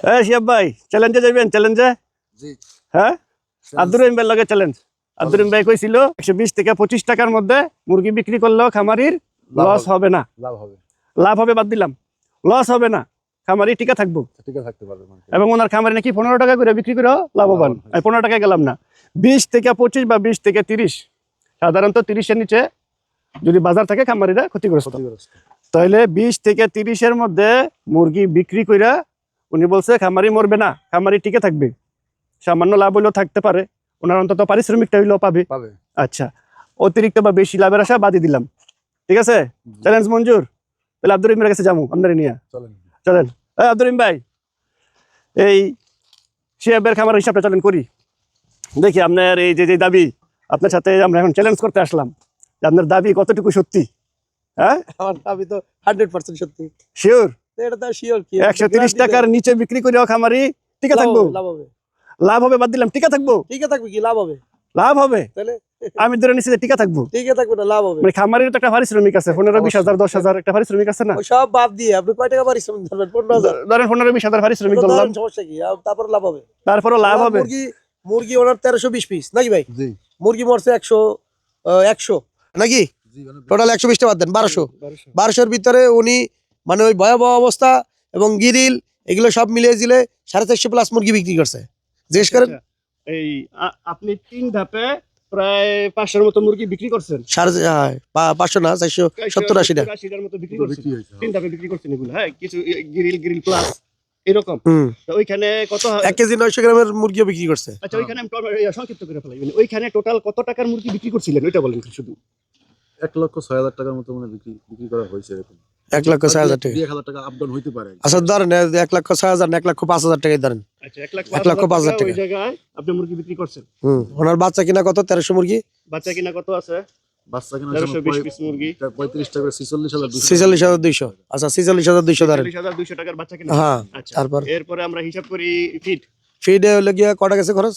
শিয়াব ভাই চ্যালেঞ্জে যাবেন চ্যালেঞ্জে? জি হ্যাঁ, আব্দুর রহিম ভাইয়ের লগে চ্যালেঞ্জ। আব্দুর রহিম ভাই কইছিল 120 থেকে 25 টাকার মধ্যে মুরগি বিক্রি করলেও খামারির লস হবে না। লাভ হবে, লাভ হবে বাদ দিলাম, লস হবে না, খামারি টিকে থাকবো। ঠিক থাকতে পারবে এবং ওনার খামারি নাকি 15 টাকা করে বিক্রি করে লাভবান। আমি 15 টাকায় গেলাম না, 20 থেকে 25 বা 20 থেকে 30, সাধারণত 30-এর নিচে যদি বাজার থাকে খামারিরা ক্ষতিগ্রস্ত। তাহলে 20 থেকে 30-এর মধ্যে মুরগি বিক্রি কইরা উনি বলছে খামারি মরবে না, খামারি টিকে থাকবে। সামান্য লাভ হইলেও থাকতে পারে, ওনার অন্তত পারিশ্রমিকটা হইলেও পাবে। আচ্ছা, অতিরিক্ত বা বেশি লাভের আশা বাদই দিলাম, ঠিক আছে? চ্যালেঞ্জ মঞ্জুর। তাহলে আব্দুর রহিমের কাছে যাবো, আপনারা নিয়ে চলেন। আব্দুর রহিম ভাই, এই শিয়াবের খামার হিসাবটা চলেন করি, দেখি আপনার এই যে দাবি, আপনার সাথে আমরা এখন চ্যালেঞ্জ করতে আসলাম যে আপনার দাবি কতটুকু সত্যি। হ্যাঁ, আমার দাবি তো 100% সত্যি। শিওর? এটা তো শিওর কি 130 টাকার নিচে বিক্রি করেও খামারি টিকে থাকবো? লাভ হবে, লাভ হবে বাদ দিলাম, টিকে থাকবো। টিকে থাকবে কি লাভ হবে? লাভ হবে, তাহলে আমি ধরে নিচ্ছি যে টিকে থাকবো। টিকে থাকবে না, লাভ হবে। মানে খামারের তো একটা পারিশ্রমিক আছে, 15-20 হাজার 10,000 একটা পারিশ্রমিক আছে না? ওই সব বাদ দিয়ে আপনি কয় টাকা পারিশ্রমিক ধরবেন? 15,000 ধরেন 15-20 হাজার পারিশ্রমিক ধরলাম, সমস্যা কি? তারপর লাভ হবে, তারপরও লাভ হবে। মুরগি ওনার 1320 পিস নাকি ভাই? জি মুরগি মরছে 100 নাকি? টোটাল 120 টা বাদ দেন, 1200 ভিতরে উনি মানে ওই ভয়াবহ অবস্থা এবং গিরিল এগুলো সব মিলিয়ে দিলে 450 প্লাস মুরগি বিক্রি করছে। জিজ্ঞেস করেন। এই আপনি 3 ধাপে প্রায় 500-এর মতো মুরগি বিক্রি করছেন। 500 না, 470-80 টা মতো বিক্রি করছেন। 3 ধাপে বিক্রি করছেন এগুলো। হ্যাঁ, কিছু গ্রিল প্লাস এরকম। তো ওইখানে কত 1 কেজি 900 গ্রামের মুরগিও বিক্রি করছে। আচ্ছা, ওইখানে আমি সংক্ষিপ্ত করে ফেলাই, মানে ওইখানে টোটাল কত টাকার মুরগি বিক্রি করছিলেন ওইটা বলেন শুধু। 1,06,000 টাকার মতো মানে বিক্রি করা হয়েছে। এরকম 1,06,000 টাকা, 1,000 টাকা আপ ডাউন হইতে পারে। আচ্ছা ধরেন 1,06,000 না 1,05,000 টাকাই ধরেন। আচ্ছা, 1,05,000 টাকা ওই জায়গায় আপনি মুরগি বিক্রি করছেন। ওনার বাচ্চা কিনা কত? 1300 মুরগি। বাচ্চা কিনা কত আছে? বাচ্চা কিনা 1320 পিস মুরগি 35 টাকা 46,200। 46,200। আচ্ছা 46,200 ধরেন। 46,200 টাকার বাচ্চা কিনা। হ্যাঁ, আচ্ছা, তারপর এরপরে আমরা হিসাব করি ফিট। ফিডে হলে গিয়ে কটা গেছে খরচ?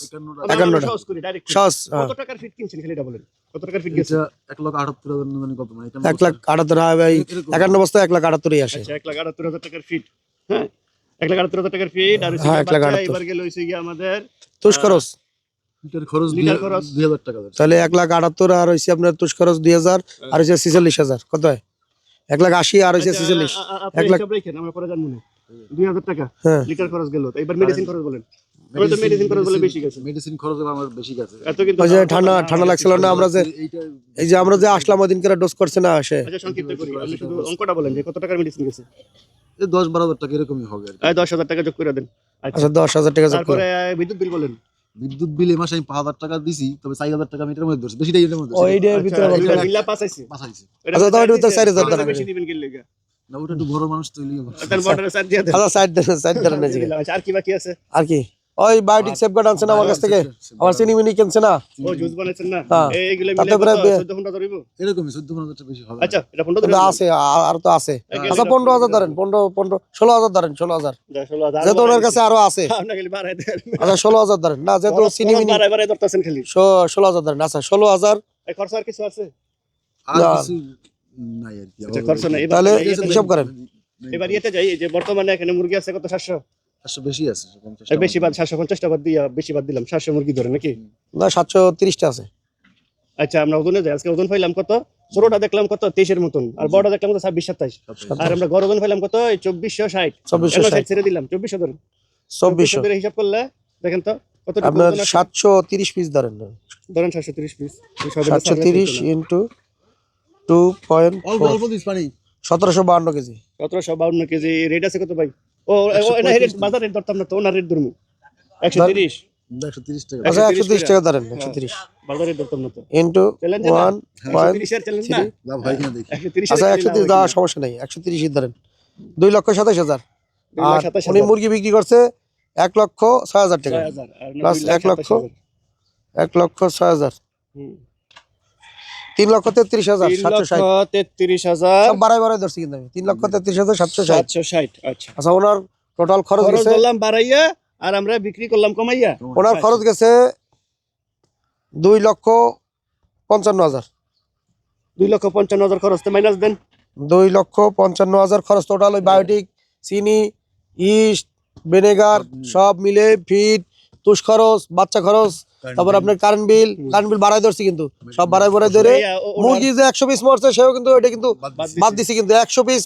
51 সহজ করি ডাইরেক্ট। সহজ। কত টাকার ফিট কিনছেন খালি এটা বলেন, কত টাকার ফিট গেছে? 1,78,000 মানে কত? মানে 1,78,000 ভাই, 51 বস্তা 1,78,000 আসে। আচ্ছা, 1,78,000 টাকার ফিট। হ্যাঁ, 1,78,000 টাকার ফিট। আর হ্যাঁ, 1,78,000 এবার গেল হইছে কি আমাদের তুষ খরচ। লিটার খরচ লিটার খরচ 2,000 টাকা। তাহলে 1,78,000 আর হইছে আপনার তুষ খরচ 2,000 আর হইছে 46,000, কত হয়? 1,80,000 আর হইছে 46। আপনি হিসাব রাখেন, আমরা পরে জানবো না। 2,000 টাকা হ্যাঁ, লিটার খরচ গেল। এবার মেডিসিন খরচ বলেন। আমরা তো মেডিসিন খরচ বলে বেশি গেছে। মেডিসিন খরচ আমার বেশি গেছে। এত কিন্তু ওই যে ঠান্ডা লাগছিল না, আমরা যে এই যে আমরা যে আসলাম ওই দিন করে ডোজ করছে না আসে। আচ্ছা, সংক্ষিপ্ত করি, আপনি শুধু অঙ্কটা বলেন যে কত টাকার মেডিসিন গেছে। 10-12,000 টাকা এরকমই হবে আর কি। 10,000 টাকা যোগ করে দেন। আচ্ছা 10,000 টাকা যোগ করে। তারপরে বিদ্যুৎ বিল বলেন। বিদ্যুৎ বিল এই মাসে আমি 5,000 টাকা দিছি, তবে 4,000 টাকা মিটার মধ্যে ধরছি, বেশিটাই এর মধ্যে ওইটার ভিতরে আচ্ছা, বিল্লা পাস আইছে। পাঠাইছি। আচ্ছা তো ওইটা তো 4,000 টাকা বেশি দিবেন কি লাগা? না, ওটা একটু বড় মানুষ তো লিয়ে বলছে। তার বর্ডারে সাইড দিয়ে দেন। আচ্ছা সাইড ধরে নেছি। আচ্ছা, আর কি বাকি আছে? আর কি ওই বায়োটিক সেফগার্ড আনছে না আমার কাছ থেকে, আমার চিনি মিনি কিনছে না। ও জুস বানাইছেন না, হ্যাঁ। এইগুলা তাতে মিলে প্রায় 14 ঘন্টা ধরিব। এরকমই 14,000 টাকা বেশি হবে। আচ্ছা, এটা 15 ধরে ওটা আছে আর তো আছে। আচ্ছা 15,000 ধরেন, 16,000 ধরেন, 16,000 16,000 যেহেতু ওনার কাছে আরো আছে। আপনি খালি বাড়াই দেন। আচ্ছা 16,000 ধরেন, না যেহেতু চিনি মিনি বাড়াই ধরতেছেন খালি। 16,000 ধরেন। আচ্ছা 16,000। এই খরচ আর কিছু আছে? আর কিছু নাই আর কি। আচ্ছা, খরচ নাই। তাহলে হিসাব করেন। এবার ইয়েতে যাই, এই যে বর্তমানে এখানে মুরগি আছে কত? 700। 500 বেশি আছে, 50 এই বেশি বাদ 750 টাকা দিয়ে বেশি বাদ দিলাম, 700 মুরগি ধরে নাকি? না 730 টা আছে। আচ্ছা, আমরা ওজনে যাই। আজকে ওজন পাইলাম কত? ছোটটা দেখলাম কত 23 এর মতন, আর বড়টা দেখলাম কত 26-27। আর আমরা গড় ওজন পাইলাম কত? 2460। 2460 ছেড়ে দিলাম, 2400 ধরেন। 2400 ধরে হিসাব করলে দেখেন তো কত আপনার 730 পিস ধরেন। ধরেন 730 পিস। 730 ইনটু 2.4 অল্প দিস পানি। 1752 কেজি। 1752 কেজি। রেট আছে কত ভাই? ও না, রেট বাজার রেট ধরতাম না তো, ওনার রেট ধরমু 130। 130 টাকা। আচ্ছা 130 টাকা ধরেন, 130 বাজার রেট ধরতাম না তো। ইনটু 130 এর চ্যালেঞ্জ না। লাভ হয় কিনা দেখি। 130 আচ্ছা 130 দেওয়া সমস্যা নাই, 130 ধরেন। 2,27,000। আর উনি মুরগি বিক্রি করছে 1,06,000 টাকা প্লাস 1,06,000 3,33,000 760। 3,33,000 সব বাড়াই ধরছি কিন্তু আমি 3,33,760। 760। আচ্ছা, আচ্ছা ওনার টোটাল খরচ গেছে, বললাম বাড়াইয়া আর আমরা বিক্রি করলাম কমাইয়া। ওনার খরচ গেছে 2,55,000। 2,55,000 খরচ তো মাইনাস দেন। 2,55,000 খরচ টোটাল। ওই বায়োটিক, চিনি, ইস্ট, ভিনেগার সব মিলে ফিড, তুষ খরচ, বাচ্চা খরচ, তারপর আপনার কারেন্ট বিল বাড়াই ধরছি, কিন্তু সব বাড়াই ধরে মুরগি যে 100 পিস মরছে সেও কিন্তু এটা কিন্তু বাদ দিছি, কিন্তু 100 পিস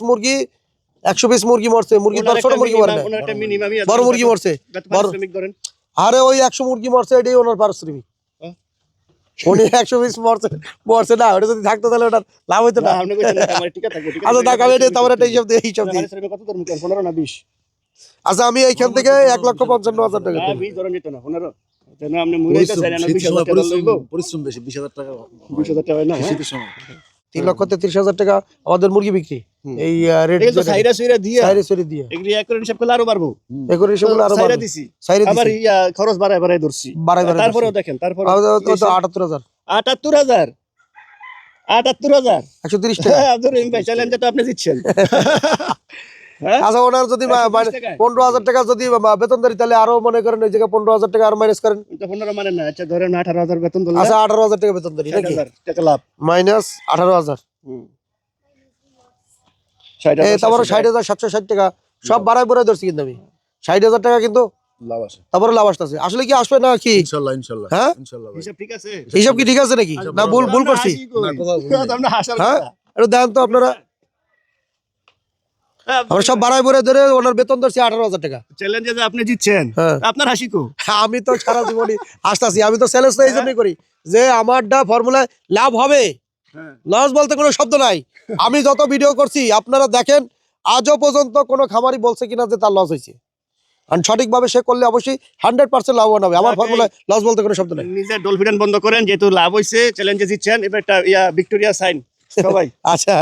মুরগি মরছে, মুরগি তো ছোট মুরগি মরে না, বড় মুরগি মরছে, আরে ওই 100 মুরগি মরছে, এটাই ওনার পারিশ্রমিক। উনি 100 পিস মরছে না, ওটা যদি থাকতো তাহলে ওটার লাভ হইতো না। আচ্ছা দেখ, আমি এটা তোমার একটা হিসাব দিয়ে 15 না 20? আচ্ছা আমি এইখান থেকে 1,55,000 টাকা দিই। 20 ধরে নিত না 15, যেন আপনি মুরাইতে চাই না 20,000 টাকা লইব। পরিশ্রম বেশি, 20,000 টাকা 20,000 টাকা হয় না? শীতের সময় 3,33,000 টাকা আমাদের মুরগি বিক্রি, এই রেট এগুলো তো সাইরা সুইরা দিয়া সাইরে দিয়ে এগুলি এক করে হিসাব করলে আরো বাড়বো। এগুলো হিসাব করলে আরো সাইরা বাড়বে। দিছি, সাইরে আবার দিছি। খরচ বাড়ায় ধরছি, বাড়ায় তারপরেও ধরছি। দেখেন, তারপরে তো 78,000 78,000 130 টাকা। আব্দুর রহিম ভাই, চ্যালেঞ্জে তো আপনি জিতছেন। হ্যাঁ? আচ্ছা ওনার যদি 130 টাকায়? 15,000 টাকা যদি বেতন ধরি, তাহলে আরো মনে করেন ওই জায়গায় 15,000 টাকা আর মাইনাস করেন। এটা 15 মানে না, আচ্ছা ধরেন 18,000 বেতন ধরলে আচ্ছা 18,000 টাকা বেতন ধরি নাকি, 60,000 টাকা লাভ। মাইনাস 18,000, হুম। 60,000 তারপরে 60,760 টাকা সব বাড়াই ধরছি, কিন্তু আমি 60,000 টাকা কিন্তু লাভ আসে তারপরে লাভ আসতেছে। আসলে কি আসবে না কি? ইনশাআল্লাহ হ্যাঁ? ইনশাআল্লাহ ভাই। হিসাব ঠিক আছে? হিসাব কি ঠিক আছে নাকি, না ভুল করছি? না, কোথাও ভুল নেই। আমরা হাসার হ্যাঁ কথা। একটু দেন তো আপনারা। আমরা সব বাড়াই ধরে ওনার বেতন ধরছি 18,000 টাকা। চ্যালেঞ্জে যে আপনি জিতছেন, হ্যাঁ। আপনার হাসি কো? আমি তো সারা জীবনই আসতেছি, আমি তো সেলস এই জন্যই করি যে আমারটা ফর্মুলায় লাভ হবে, হ্যাঁ। লস বলতে কোনো শব্দ নাই। আমি যত ভিডিও করছি আপনারা দেখেন, আজও পর্যন্ত কোনো খামারি বলছে কিনা যে তার লস হয়েছে, আর সঠিকভাবে সে করলে অবশ্যই 100% লাভবান হবে। আমার ফর্মুলায় লস বলতে কোনো শব্দ নাই। নিজের ডলফিন বন্ধ করেন, যেহেতু লাভ হইছে, চ্যালেঞ্জে জিতছেন, এবার একটা ভিক্টোরিয়া সাইন সবাই। আচ্ছা